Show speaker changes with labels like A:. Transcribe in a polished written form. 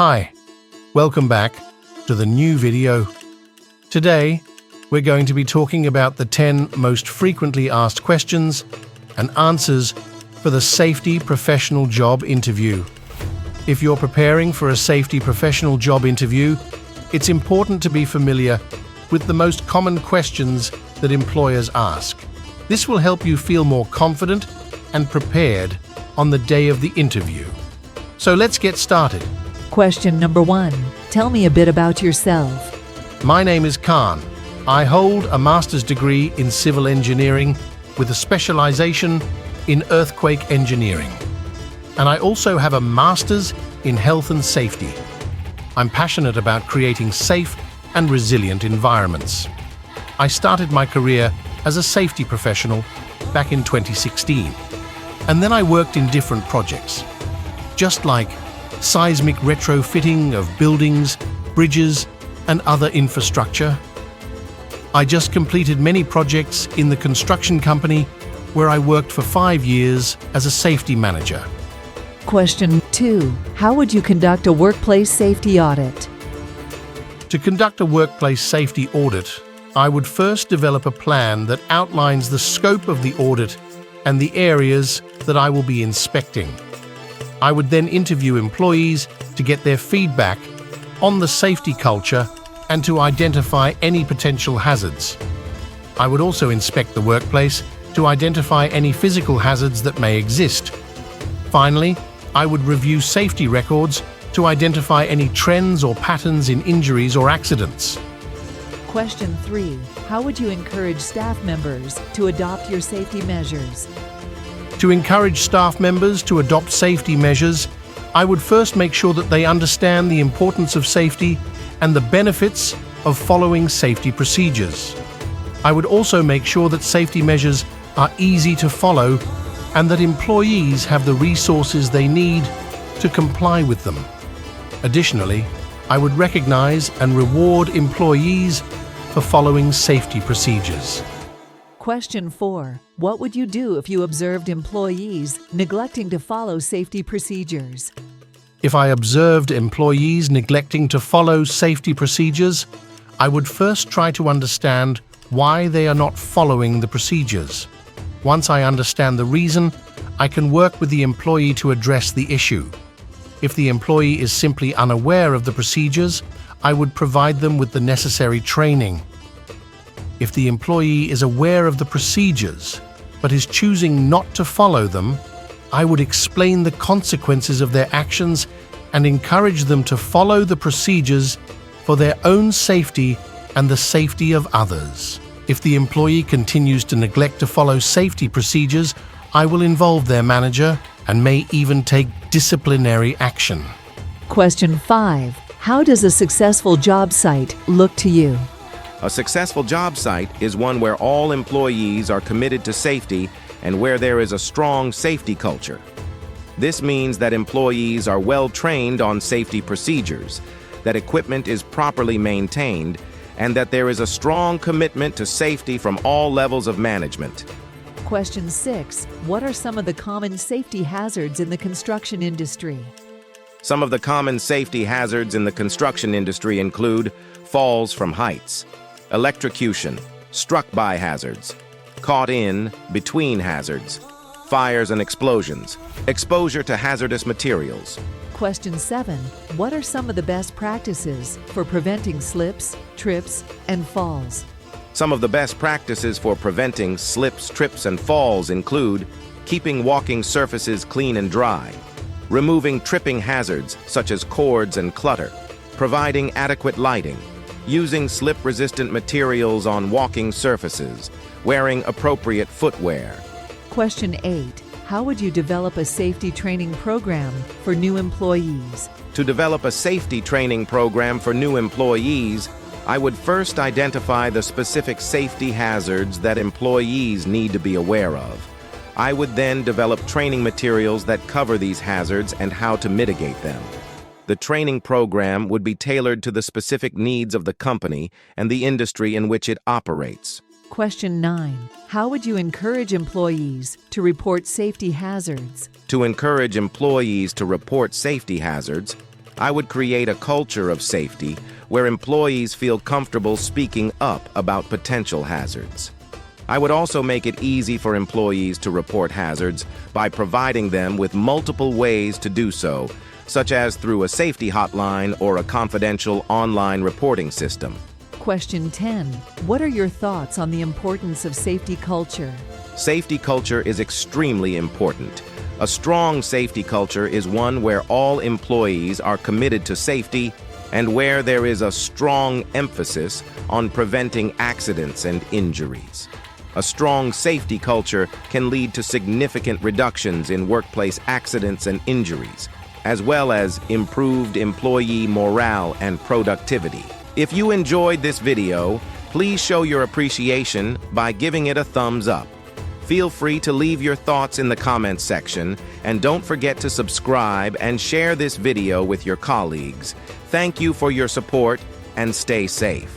A: Hi, welcome back to the new video. Today, we're going to be talking about the 10 most frequently asked questions and answers for the safety professional job interview. If you're preparing for a safety professional job interview, it's important to be familiar with the most common questions that employers ask. This will help you feel more confident and prepared on the day of the interview. So let's get started.
B: Question number 1. Tell me a bit about yourself.
A: My name is Khan. I hold a master's degree in civil engineering with a specialization in earthquake engineering. And I also have a master's in health and safety. I'm passionate about creating safe and resilient environments. I started my career as a safety professional back in 2016. And then I worked in different projects, just like seismic retrofitting of buildings, bridges, and other infrastructure. I just completed many projects in the construction company where I worked for 5 years as a safety manager.
B: Question 2. How would you conduct a workplace safety audit?
A: To conduct a workplace safety audit, I would first develop a plan that outlines the scope of the audit and the areas that I will be inspecting. I would then interview employees to get their feedback on the safety culture and to identify any potential hazards. I would also inspect the workplace to identify any physical hazards that may exist. Finally, I would review safety records to identify any trends or patterns in injuries or accidents.
B: Question 3. How would you encourage staff members to adopt your safety measures?
A: To encourage staff members to adopt safety measures, I would first make sure that they understand the importance of safety and the benefits of following safety procedures. I would also make sure that safety measures are easy to follow and that employees have the resources they need to comply with them. Additionally, I would recognize and reward employees for following safety procedures.
B: Question 4. What would you do if you observed employees neglecting to follow safety procedures?
A: If I observed employees neglecting to follow safety procedures, I would first try to understand why they are not following the procedures. Once I understand the reason, I can work with the employee to address the issue. If the employee is simply unaware of the procedures, I would provide them with the necessary training. If the employee is aware of the procedures, but is choosing not to follow them, I would explain the consequences of their actions and encourage them to follow the procedures for their own safety and the safety of others. If the employee continues to neglect to follow safety procedures, I will involve their manager and may even take disciplinary action.
B: Question 5. How does a successful job site look to you?
C: A successful job site is one where all employees are committed to safety and where there is a strong safety culture. This means that employees are well trained on safety procedures, that equipment is properly maintained, and that there is a strong commitment to safety from all levels of management.
B: Question 6. What are some of the common safety hazards in the construction industry?
C: Some of the common safety hazards in the construction industry include falls from heights, electrocution, struck-by hazards, caught in, between hazards, fires and explosions, exposure to hazardous materials.
B: Question 7. What are some of the best practices for preventing slips, trips, and falls?
C: Some of the best practices for preventing slips, trips, and falls include keeping walking surfaces clean and dry, removing tripping hazards such as cords and clutter, providing adequate lighting, using slip-resistant materials on walking surfaces, wearing appropriate footwear.
B: Question 8. How would you develop a safety training program for new employees?
C: To develop a safety training program for new employees, I would first identify the specific safety hazards that employees need to be aware of. I would then develop training materials that cover these hazards and how to mitigate them. The training program would be tailored to the specific needs of the company and the industry in which it operates.
B: Question 9. How would you encourage employees to report safety hazards?
C: To encourage employees to report safety hazards, I would create a culture of safety where employees feel comfortable speaking up about potential hazards. I would also make it easy for employees to report hazards by providing them with multiple ways to do so, such as through a safety hotline or a confidential online reporting system.
B: Question 10. What are your thoughts on the importance of safety culture?
C: Safety culture is extremely important. A strong safety culture is one where all employees are committed to safety and where there is a strong emphasis on preventing accidents and injuries. A strong safety culture can lead to significant reductions in workplace accidents and injuries, as well as improved employee morale and productivity. If you enjoyed this video, please show your appreciation by giving it a thumbs up. Feel free to leave your thoughts in the comments section, and don't forget to subscribe and share this video with your colleagues. Thank you for your support, and stay safe.